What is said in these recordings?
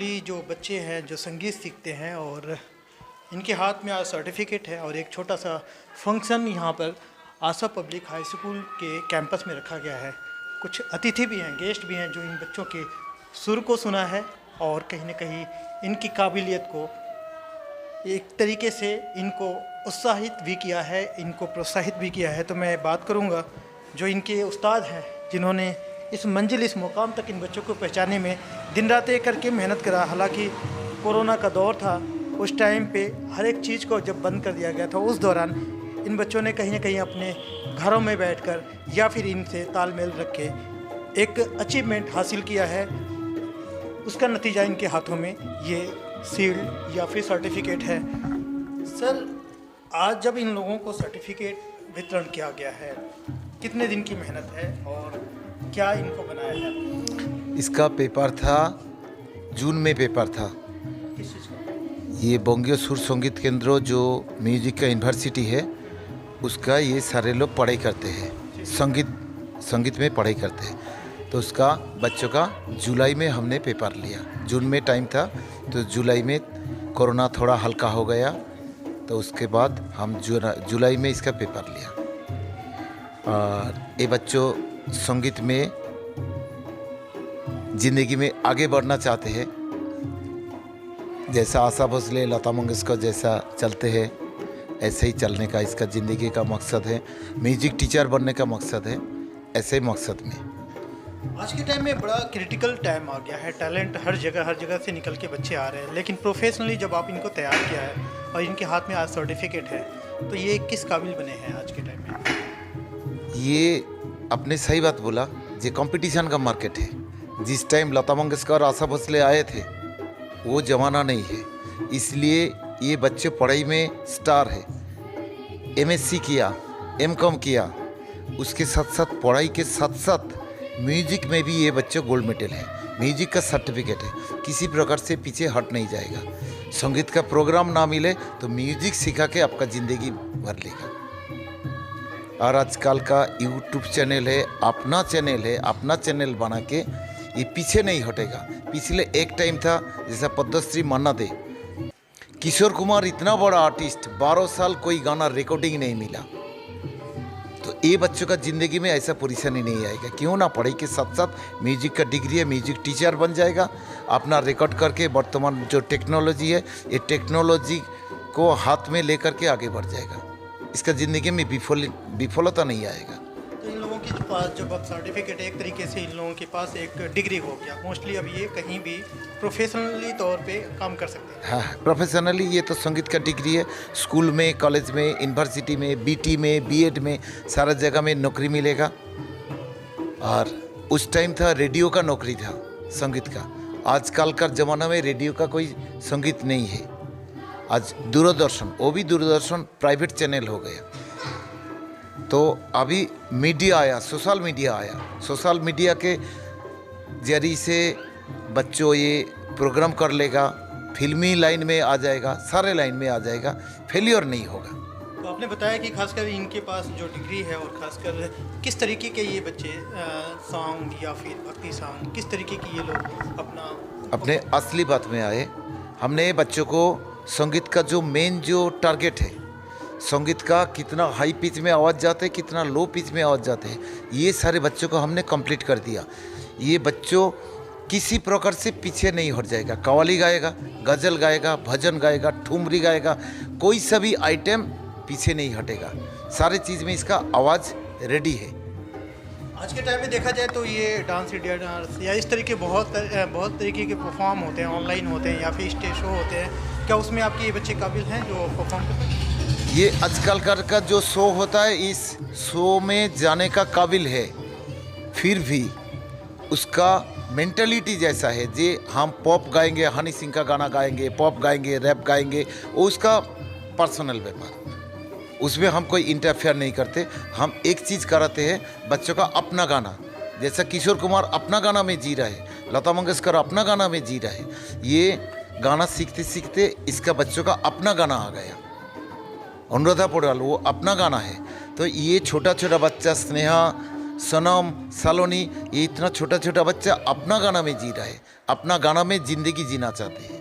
Mostly जो बच्चे हैं जो संगीत सीखते हैं और इनके हाथ में आज सर्टिफिकेट है और एक छोटा सा फंक्शन यहाँ पर आशा पब्लिक हाई स्कूल के कैंपस में रखा गया है। कुछ अतिथि भी हैं, गेस्ट भी हैं जो इन बच्चों के सुर को सुना है और कहीं ना कहीं इनकी काबिलियत को एक तरीके से इनको उत्साहित भी किया है, इनको प्रोत्साहित भी किया है। तो मैं बात करूँगा जो इनके उस्ताद हैं जिन्होंने इस मंजिल, इस मुकाम तक इन बच्चों को पहचाने में दिन रात एक करके मेहनत करा। हालांकि कोरोना का दौर था, उस टाइम पे हर एक चीज़ को जब बंद कर दिया गया था, उस दौरान इन बच्चों ने कहीं ना कहीं अपने घरों में बैठकर या फिर इनसे तालमेल रख के एक अचीवमेंट हासिल किया है। उसका नतीजा इनके हाथों में ये सील्ड या फिर सर्टिफिकेट है। सर, आज जब इन लोगों को सर्टिफिकेट वितरण किया गया है, कितने दिन की मेहनत है और क्या इनको बनाया है? इसका पेपर था, जून में पेपर था। किस चीज़ का? ये बंगीय सुर संगीत केंद्र जो म्यूजिक का यूनिवर्सिटी है, उसका ये सारे लोग पढ़ाई करते हैं, संगीत में पढ़ाई करते हैं। तो उसका बच्चों का जुलाई में हमने पेपर लिया। जून में टाइम था तो जुलाई में कोरोना थोड़ा हल्का हो गया, तो उसके बाद हम जुलाई में इसका पेपर लिया। और ये बच्चों संगीत में ज़िंदगी में आगे बढ़ना चाहते हैं, जैसा आशा भोसले, लता मंगेशकर जैसा चलते हैं, ऐसे ही चलने का इसका ज़िंदगी का मकसद है। म्यूजिक टीचर बनने का मकसद है, ऐसे ही मकसद में। आज के टाइम में बड़ा क्रिटिकल टाइम आ गया है। टैलेंट हर जगह से निकल के बच्चे आ रहे हैं, लेकिन प्रोफेशनली जब आप इनको तैयार किया है और इनके हाथ में आज सर्टिफिकेट है, तो ये किस काबिल बने हैं आज के टाइम में? ये आपने सही बात बोला, ये कंपटीशन का मार्केट है। जिस टाइम लता मंगेशकर और आशा भोसले आए थे, वो ज़माना नहीं है। इसलिए ये बच्चे पढ़ाई में स्टार है। एमएससी किया, एमकॉम किया, उसके साथ साथ पढ़ाई के साथ साथ म्यूजिक में भी ये बच्चे गोल्ड मेडल है। म्यूजिक का सर्टिफिकेट है, किसी प्रकार से पीछे हट नहीं जाएगा। संगीत का प्रोग्राम ना मिले तो म्यूजिक सिखा के आपका ज़िंदगी भर लेगा। और आजकल का यूट्यूब चैनल है, अपना चैनल बना के ये पीछे नहीं हटेगा। पिछले एक टाइम था जैसा पद्मश्री मन्ना दे, किशोर कुमार इतना बड़ा आर्टिस्ट, 12 साल कोई गाना रिकॉर्डिंग नहीं मिला। तो ये बच्चों का ज़िंदगी में ऐसा परेशानी नहीं आएगा। क्यों ना पढ़ाई के साथ साथ म्यूजिक का डिग्री है, म्यूजिक टीचर बन जाएगा। अपना रिकॉर्ड करके वर्तमान जो टेक्नोलॉजी है, ये टेक्नोलॉजी को हाथ में लेकर के आगे बढ़ जाएगा। इसका ज़िंदगी में विफलता नहीं आएगा। तो इन लोगों के पास जब अब सर्टिफिकेट, एक तरीके से इन लोगों के पास एक डिग्री हो गया, मोस्टली अब ये कहीं भी प्रोफेशनली तौर पे काम कर सकते हैं। हाँ, प्रोफेशनली ये तो संगीत का डिग्री है। स्कूल में, कॉलेज में, यूनिवर्सिटी में, बीटी में, बीएड में, सारा जगह में नौकरी मिलेगा। और उस टाइम था रेडियो का नौकरी था संगीत का। आजकल का ज़माना में रेडियो का कोई संगीत नहीं है। आज दूरदर्शन, वो भी दूरदर्शन प्राइवेट चैनल हो गया। तो अभी मीडिया आया, सोशल मीडिया आया। सोशल मीडिया के जरिए से बच्चों ये प्रोग्राम कर लेगा, फिल्मी लाइन में आ जाएगा, सारे लाइन में आ जाएगा, फेलियर नहीं होगा। तो आपने बताया कि खासकर इनके पास जो डिग्री है और खासकर किस तरीके के ये बच्चे सॉन्ग या फिर भक्ति सॉन्ग, किस तरीके की ये लोग अपने असली बात में आए। हमने बच्चों को संगीत का जो मेन जो टारगेट है, संगीत का कितना हाई पिच में आवाज़ जाते हैं, कितना लो पिच में आवाज़ जाते हैं, ये सारे बच्चों को हमने कंप्लीट कर दिया। ये बच्चों किसी प्रकार से पीछे नहीं हट जाएगा। कव्वाली गाएगा, गज़ल गाएगा, भजन गाएगा, ठुमरी गाएगा, कोई सा भी आइटम पीछे नहीं हटेगा। सारे चीज़ में इसका आवाज़ रेडी है। आज के टाइम में देखा जाए तो ये डांस इंडिया डांस या इस तरीके बहुत तरीके के परफॉर्म होते हैं, ऑनलाइन होते हैं या फिर स्टेज शो होते हैं। क्या उसमें आपके ये बच्चे काबिल हैं जो परफॉर्म करते हैं? ये आजकल का जो शो होता है, इस शो में जाने का काबिल है, फिर भी उसका मेंटलिटी जैसा है। जे हम पॉप गाएंगे, हनी सिंह का गाना गाएंगे, पॉप गाएंगे, रैप गाएंगे, वो उसका पर्सनल व्यापार, उसमें हम कोई इंटरफेयर नहीं करते। हम एक चीज़ कराते हैं, बच्चों का अपना गाना, जैसा किशोर कुमार अपना गाना में जी रहा है, लता मंगेशकर अपना गाना में जी रहा है। ये गाना सीखते सीखते इसका बच्चों का अपना गाना आ गया। अनुराधा पौडवाल वो अपना गाना है। तो ये छोटा छोटा बच्चा स्नेहा सनम, सलोनी, ये इतना छोटा छोटा बच्चा अपना गाना में जी रहा है, अपना गाना में ज़िंदगी जीना चाहते हैं।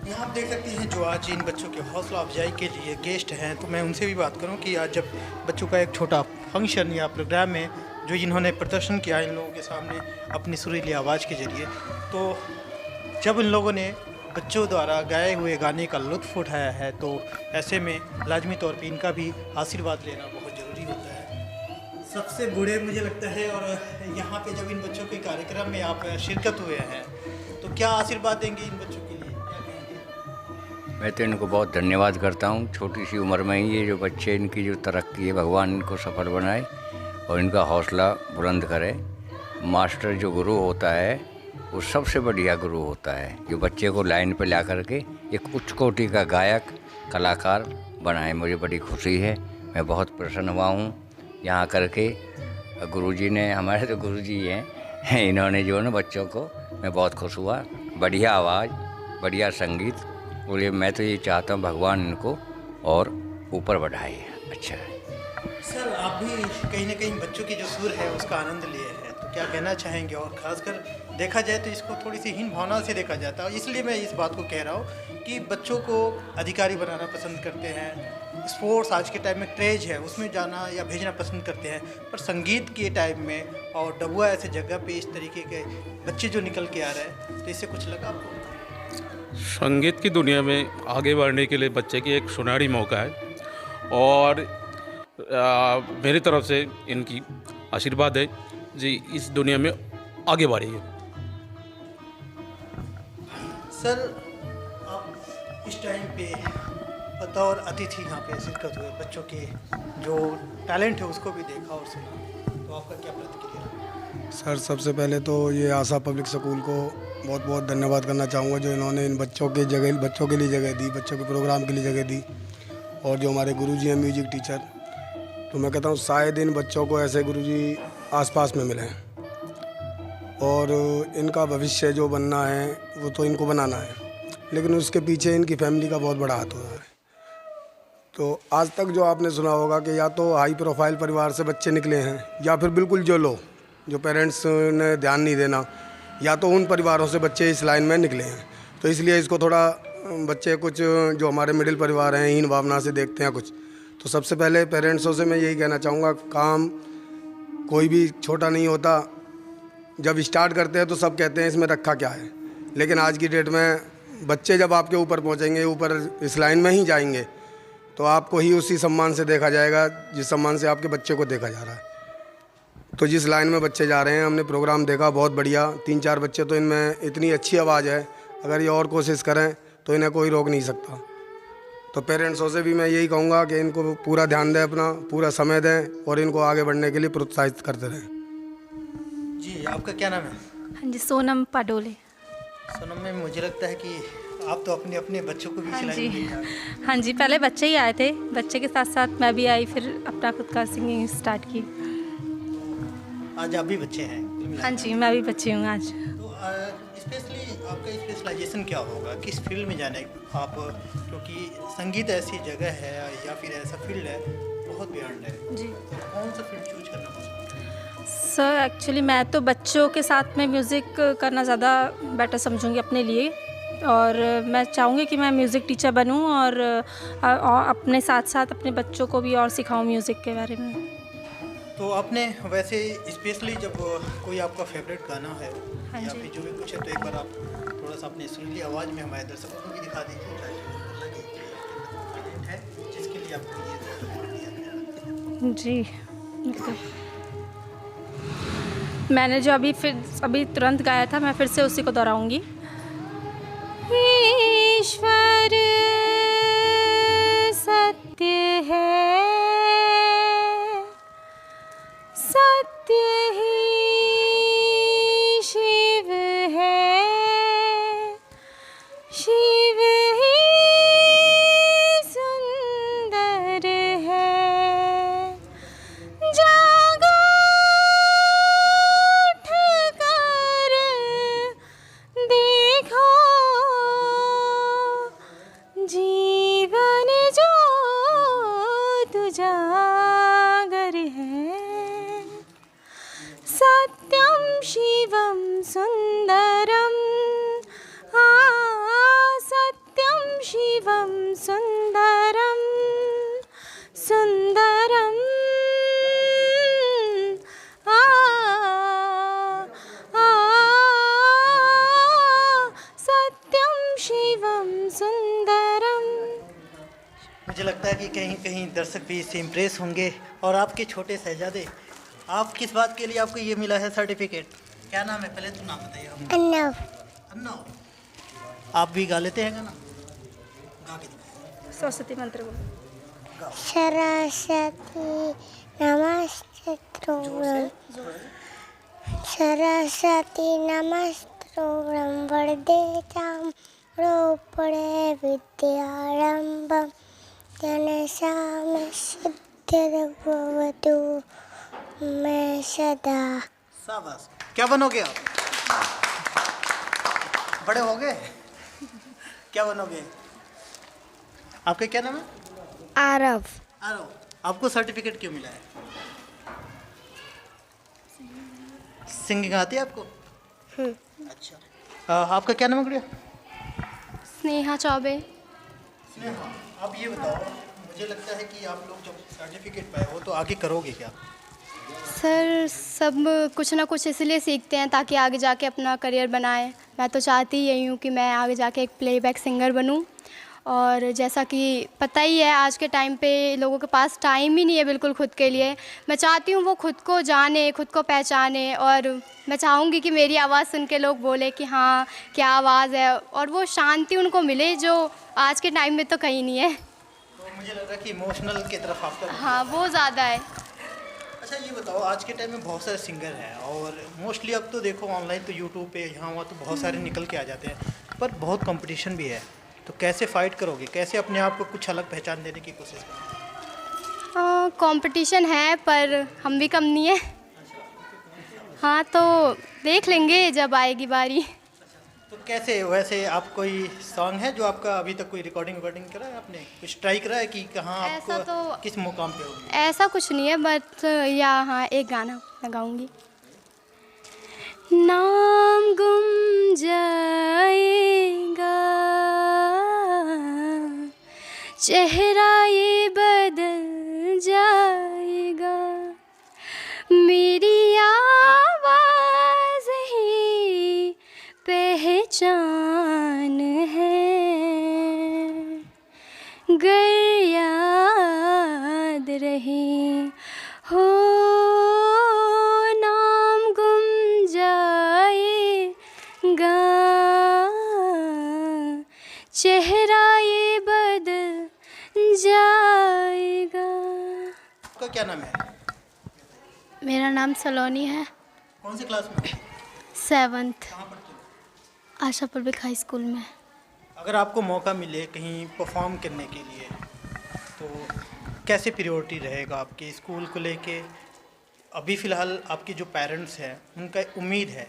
यहाँ आप देख सकते हैं जो आज इन बच्चों के हौसला अफजाई के लिए गेस्ट हैं, तो मैं उनसे भी बात करूँ कि आज जब बच्चों का एक छोटा फंक्शन या प्रोग्राम में जो इन्होंने प्रदर्शन किया इन लोगों के सामने अपनी सुरीली आवाज़ के ज़रिए, तो जब इन लोगों ने बच्चों द्वारा गाए हुए गाने का लुत्फ़ उठाया है, तो ऐसे में लाजमी तौर पे इनका भी आशीर्वाद लेना बहुत ज़रूरी होता है। सबसे बूढ़े मुझे लगता है, और यहाँ पे जब इन बच्चों के कार्यक्रम में आप शिरकत हुए हैं, तो क्या आशीर्वाद देंगे इन बच्चों के लिए, क्या कहेंगे? मैं तो इनको बहुत धन्यवाद करता हूँ। छोटी सी उम्र में ही ये जो बच्चे, इनकी जो तरक्की है, भगवान इनको सफल बनाए और इनका हौसला बुलंद करे। मास्टर जो गुरु होता है वो सबसे बढ़िया गुरु होता है, जो बच्चे को लाइन पे ला करके एक उच्च कोटि का गायक कलाकार बनाए। मुझे बड़ी खुशी है, मैं बहुत प्रसन्न हुआ हूँ यहाँ करके। गुरुजी ने, हमारे तो गुरुजी हैं, इन्होंने जो है ना बच्चों को, मैं बहुत खुश हुआ। बढ़िया आवाज़, बढ़िया संगीत, बोलिए मैं तो ये चाहता हूँ भगवान इनको और ऊपर बढ़ाए। अच्छा है सर, आप भी कहीं ना कहीं बच्चों की जो सुर है उसका आनंद लिए हैं, तो क्या कहना चाहेंगे? और ख़ासकर देखा जाए तो इसको थोड़ी सी हीन भावना से देखा जाता है, इसलिए मैं इस बात को कह रहा हूँ कि बच्चों को अधिकारी बनाना पसंद करते हैं, स्पोर्ट्स आज के टाइम में क्रेज है उसमें जाना या भेजना पसंद करते हैं, पर संगीत के टाइम में और डबुआ ऐसे जगह पे इस तरीके के बच्चे जो निकल के आ रहे हैं, तो इससे कुछ लगा आपको? संगीत की दुनिया में आगे बढ़ने के लिए बच्चे की एक सुनहरी मौका है, और मेरी तरफ से इनकी आशीर्वाद है जी, इस दुनिया में आगे बढ़िए। सर, आप इस टाइम पे बतौर अतिथि यहाँ पे शिरकत हुए, बच्चों के जो टैलेंट है उसको भी देखा और सुना, तो आपका क्या प्रतिक्रिया है? सर, सबसे पहले तो ये आशा पब्लिक स्कूल को बहुत बहुत धन्यवाद करना चाहूँगा, जो इन्होंने इन बच्चों के लिए जगह दी, बच्चों के प्रोग्राम के लिए जगह दी। और जो हमारे गुरुजी हैं म्यूजिक टीचर, तो मैं कहता हूँ शायद इन बच्चों को ऐसे गुरुजी आसपास में मिले, और इनका भविष्य जो बनना है वो तो इनको बनाना है, लेकिन उसके पीछे इनकी फैमिली का बहुत बड़ा हाथ होता है। तो आज तक जो आपने सुना होगा कि या तो हाई प्रोफाइल परिवार से बच्चे निकले हैं, या फिर बिल्कुल जो पेरेंट्स ने ध्यान नहीं देना, या तो उन परिवारों से बच्चे इस लाइन में निकले हैं। तो इसलिए इसको थोड़ा बच्चे कुछ जो हमारे मिडिल परिवार हैं हीन भावना से देखते हैं कुछ। तो सबसे पहले पेरेंट्सों से मैं यही कहना चाहूँगा, काम कोई भी छोटा नहीं होता। जब स्टार्ट करते हैं तो सब कहते हैं इसमें रखा क्या है, लेकिन आज की डेट में बच्चे जब आपके ऊपर पहुँचेंगे, ऊपर इस लाइन में ही जाएंगे, तो आपको ही उसी सम्मान से देखा जाएगा जिस सम्मान से आपके बच्चे को देखा जा रहा है। तो जिस लाइन में बच्चे जा रहे हैं, हमने प्रोग्राम देखा बहुत बढ़िया, 3-4 बच्चे तो इनमें इतनी अच्छी आवाज़ है, अगर ये और कोशिश करें तो इन्हें कोई रोक नहीं सकता। तो पेरेंट्सों से भी मैं यही कहूँगा कि इनको पूरा ध्यान दें, अपना पूरा समय दें और इनको आगे बढ़ने के लिए प्रोत्साहित करते रहें। जी, आपका क्या नाम है? हाँ जी, सोनम पाडोले। सोनम में मुझे लगता है कि आप तो अपने अपने बच्चों को भी हाँ खिलाएंगे। जी, हाँ जी, पहले बच्चे ही आए थे, बच्चे के साथ साथ मैं भी आई, फिर अपना खुद का सिंगिंग स्टार्ट की। आज आप भी बच्चे हैं? हाँ जी, मैं भी बच्ची हूँ आज। तो स्पेशली आपका स्पेशलाइजेशन क्या होगा, किस फील्ड में जाने आप, क्योंकि संगीत ऐसी जगह है या फिर ऐसा फील्ड है बहुत बियॉन्ड है, जी तो कौन सा फील्ड चूज करना पसंद? सर, एक्चुअली मैं तो बच्चों के साथ में म्यूज़िक करना ज़्यादा बेटर समझूंगी अपने लिए, और मैं चाहूँगी कि मैं म्यूज़िक टीचर बनूं और अपने साथ साथ अपने बच्चों को भी और सिखाऊं म्यूज़िक के बारे में। तो आपने वैसे स्पेशली जब कोई आपका फेवरेट गाना है हाँ या जी। फिर जो भी कुछ है, तो एक बार आप थोड़ा सा अपनी सुरीली आवाज़ में हमारे दर्शकों को भी दिखा दीजिए, ताकि उनको लगे कि आपका टैलेंट है जिसके लिए आपको ये दिया गया। जी, बिल्कुल। मैंने जो अभी तुरंत गाया था, मैं फिर से उसी को दोहराऊंगी। ईश्वर सत्य है, सत्य ही शिव है, शिव ही सुंदर है, जागो उठकर देखो, जीवन जो तुझागर है। शिवं सुन्दरं सत्यं शिवं सुन्दरं सुन्दरं सत्यं शिवं सुन्दरं। मुझे लगता है कि कहीं कहीं दर्शक भी इससे इम्प्रेस होंगे। और आपके छोटे शहजादे, आप किस बात के लिए आपको ये मिला है सर्टिफिकेट? क्या नाम है? पहले तो नाम बताइए। अन्नव। अन्नव, आप भी गा लेते हैं गाना? गा के दिखाइए। सरस्वती मंत्र बोलो। सरस्वती नमस्तोत्रम सरस्वती नमस्तोत्रम वरदे चाम रूपणे विद्यारंभम जनसाम सिद्धिर्भवतु मैं सदा। शाबाश। क्या बनोगे आप? बड़े हो गए? क्या बनोगे? आपका क्या नाम है? आरव। आरो, आपको सर्टिफिकेट क्यों मिला है? सिंगिंग आती है आपको? अच्छा। आपका क्या नाम है गुड़िया? स्नेहा चौबे। स्नेहा, आप ये बताओ, मुझे लगता है कि आप लोग जब सर्टिफिकेट पाए हो तो आगे करोगे क्या? सर सब कुछ ना कुछ इसलिए सीखते हैं ताकि आगे जाके अपना करियर बनाएं। मैं तो चाहती यही हूँ कि मैं आगे जाके एक प्लेबैक सिंगर बनूँ। और जैसा कि पता ही है आज के टाइम पे लोगों के पास टाइम ही नहीं है बिल्कुल खुद के लिए। मैं चाहती हूँ वो खुद को जाने, खुद को पहचाने, और मैं चाहूँगी कि मेरी आवाज़ सुन के लोग बोले कि हाँ क्या आवाज़ है, और वो शांति उनको मिले जो आज के टाइम में तो कहीं नहीं है। तो मुझे लग रहा है कि इमोशनल की तरफ आपका। हाँ वो ज़्यादा है। अच्छा ये बताओ, आज के टाइम में बहुत सारे सिंगर हैं और मोस्टली अब तो देखो ऑनलाइन तो यूट्यूब पे यहाँ वहाँ तो बहुत सारे निकल के आ जाते हैं, पर बहुत कंपटीशन भी है। तो कैसे फाइट करोगे? कैसे अपने आप को कुछ अलग पहचान देने की कोशिश करोगे? कंपटीशन है पर हम भी कम नहीं है। हाँ तो देख लेंगे जब आएगी बारी। तो कैसे, वैसे आप कोई सॉन्ग है जो आपका अभी तक कोई रिकॉर्डिंग करा है आपने? कुछ ट्राई करा है कि कहाँ ऐसा आपको तो- किस मुकाम पे होगी? ऐसा कुछ नहीं है, बट हाँ एक गाना लगाऊंगी। नाम गुम जाएगा, चेहरा ये बदल जाएगा, मेरी आवाज़ ही पहचान है, गर याद रहे हो नाम गुम जाएगा, चेहरा ये बदल जाएगा। आपका क्या नाम है? मेरा नाम सलोनी है। कौन सी क्लास में? 7th कहाँ पढ़ते हो? आशा पब्लिक हाई स्कूल में। अगर आपको मौका मिले कहीं परफॉर्म करने के लिए तो कैसे प्रायोरिटी रहेगा आपके स्कूल को लेके? अभी फ़िलहाल आपके जो पेरेंट्स हैं उनका उम्मीद है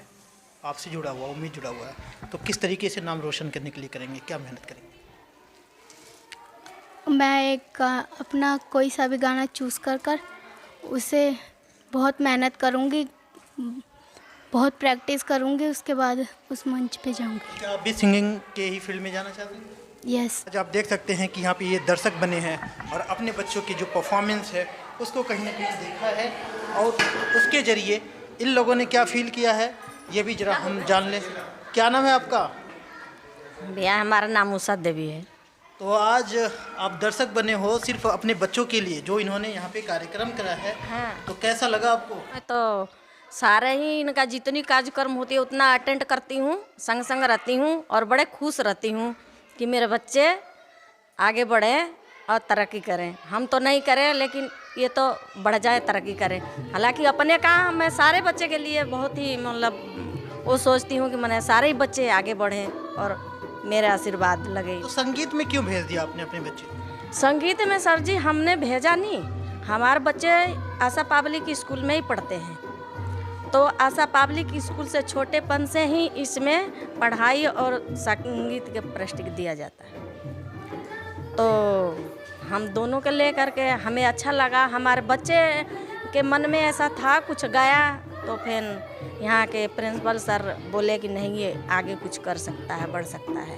आपसे जुड़ा हुआ, उम्मीद जुड़ा हुआ है, तो किस तरीके से नाम रोशन करने के लिए करेंगे? क्या मेहनत करेंगे? मैं एक अपना कोई सा भी गाना चूज़ कर उसे बहुत मेहनत करूँगी, बहुत प्रैक्टिस करूँगी, उसके बाद उस मंच पे जाऊँगी। क्या आप भी सिंगिंग के ही फील्ड में जाना चाहते हैं? यस। आज आप देख सकते हैं कि यहाँ पे ये दर्शक बने हैं और अपने बच्चों की जो परफॉर्मेंस है उसको कहीं ना कहीं देखा है और उसके ज़रिए इन लोगों ने क्या फील किया है ये भी ज़रा हम जान लें। क्या नाम है आपका? भैया हमारा नाम उषा देवी है। तो आज आप दर्शक बने हो सिर्फ अपने बच्चों के लिए जो इन्होंने यहाँ पे कार्यक्रम करा है। हाँ। तो कैसा लगा आपको? मैं तो सारे ही इनका जितनी कार्यक्रम होती है उतना अटेंड करती हूँ, संग संग रहती हूँ और बड़े खुश रहती हूँ कि मेरे बच्चे आगे बढ़ें और तरक्की करें। हम तो नहीं करें लेकिन ये तो बढ़ जाए, तरक्की करें। हालांकि अपने काम मैं सारे बच्चे के लिए बहुत ही मतलब वो सोचती हूँ कि मैंने सारे ही बच्चे आगे बढ़ें और मेरे आशीर्वाद लगे। तो संगीत में क्यों भेज दिया आपने अपने बच्चे? संगीत में सर जी हमने भेजा नहीं, हमारे बच्चे आशा पब्लिक स्कूल में ही पढ़ते हैं। तो आशा पब्लिक स्कूल से छोटेपन से ही इसमें पढ़ाई और संगीत के प्रस्टिक दिया जाता है। तो हम दोनों के ले करके हमें अच्छा लगा, हमारे बच्चे के मन में ऐसा था कुछ गाया तो फिर यहाँ के प्रिंसिपल सर बोले कि नहीं ये आगे कुछ कर सकता है, बढ़ सकता है,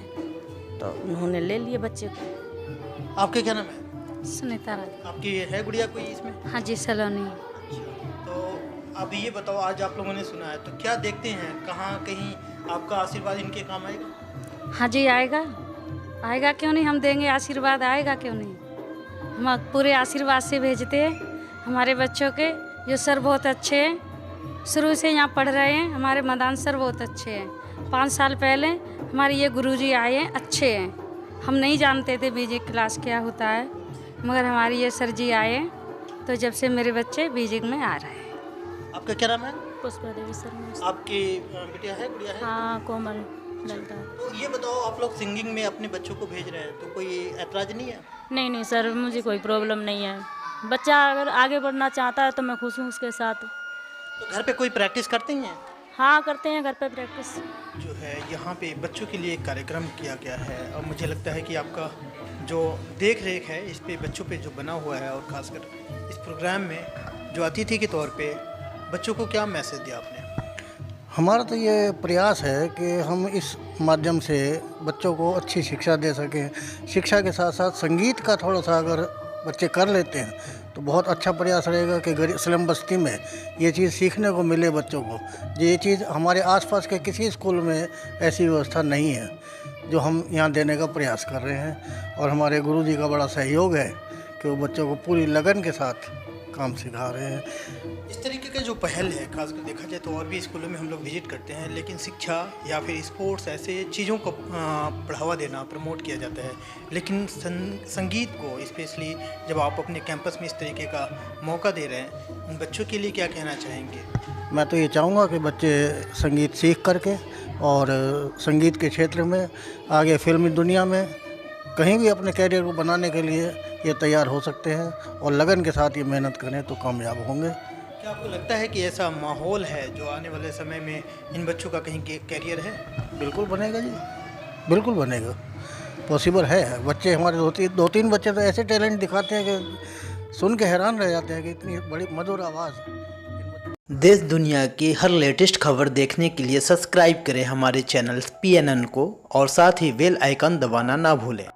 तो उन्होंने ले लिए बच्चे को। आपके क्या नाम है? सुनीता राज। आपकी है गुड़िया कोई इसमें? हाँ जी, सलोनी। तो अब ये बताओ, आज आप लोगों ने सुना है तो क्या देखते हैं, कहाँ कहीं आपका आशीर्वाद इनके काम आएगा? हाँ जी, आएगा, आएगा क्यों नहीं, हम देंगे आशीर्वाद, आएगा क्यों नहीं। हम पूरे आशीर्वाद से भेजते हैं हमारे बच्चों के, जो सर बहुत अच्छे हैं, शुरू से यहाँ पढ़ रहे हैं। हमारे मदान सर बहुत अच्छे हैं। 5 साल पहले हमारे ये गुरुजी आए हैं, अच्छे हैं। हम नहीं जानते थे म्यूजिक क्लास क्या होता है, मगर हमारे ये सर जी आए हैं, तो जब से मेरे बच्चे म्यूजिक में आ रहे हैं। आपका क्या नाम है? पुष्पा देवी सर। आपकी बिटिया है, गुड़िया है? हाँ, कोमल ललता। तो ये बताओ, आप लोग सिंगिंग में अपने बच्चों को भेज रहे हैं तो कोई ऐतराज नहीं है? नहीं नहीं सर, मुझे कोई प्रॉब्लम नहीं है। बच्चा अगर आगे बढ़ना चाहता है तो मैं खुश हूँ उसके साथ। तो घर पे कोई प्रैक्टिस करते हैं? हाँ, करते हैं घर पे प्रैक्टिस। जो है यहाँ पे बच्चों के लिए एक कार्यक्रम किया गया है और मुझे लगता है कि आपका जो देख रेख है इस पे बच्चों पे जो बना हुआ है, और ख़ासकर इस प्रोग्राम में जो अतिथि के तौर पे बच्चों को क्या मैसेज दिया आपने? हमारा तो ये प्रयास है कि हम इस माध्यम से बच्चों को अच्छी शिक्षा दे सकें। शिक्षा के साथ साथ संगीत का थोड़ा सा अगर बच्चे कर लेते हैं तो बहुत अच्छा प्रयास रहेगा कि गरीब स्लम बस्ती में ये चीज़ सीखने को मिले बच्चों को। ये चीज़ हमारे आसपास के किसी स्कूल में ऐसी व्यवस्था नहीं है, जो हम यहाँ देने का प्रयास कर रहे हैं। और हमारे गुरुजी का बड़ा सहयोग है कि वो बच्चों को पूरी लगन के साथ काम सिखा रहे हैं। इस तरीके का जो पहल है, खासकर देखा जाए तो और भी स्कूलों में हम लोग विजिट करते हैं, लेकिन शिक्षा या फिर स्पोर्ट्स ऐसे चीज़ों को बढ़ावा देना, प्रमोट किया जाता है। लेकिन संगीत को स्पेशली जब आप अपने कैंपस में इस तरीके का मौका दे रहे हैं, उन बच्चों के लिए क्या कहना चाहेंगे? मैं तो ये चाहूँगा कि बच्चे संगीत सीख करके और संगीत के क्षेत्र में आगे फिल्मी दुनिया में कहीं भी अपने कैरियर को बनाने के लिए ये तैयार हो सकते हैं, और लगन के साथ ये मेहनत करें तो कामयाब होंगे। क्या आपको लगता है कि ऐसा माहौल है जो आने वाले समय में इन बच्चों का कहीं कैरियर है? बिल्कुल बनेगा जी, बिल्कुल बनेगा, पॉसिबल है। बच्चे हमारे 2-3 बच्चे तो ऐसे टैलेंट दिखाते हैं कि सुन के हैरान रह जाते हैं कि इतनी बड़ी मधुर आवाज़। देश दुनिया की हर लेटेस्ट खबर देखने के लिए सब्सक्राइब करें हमारे चैनल PNN को, और साथ ही बेल आइकन दबाना ना भूलें।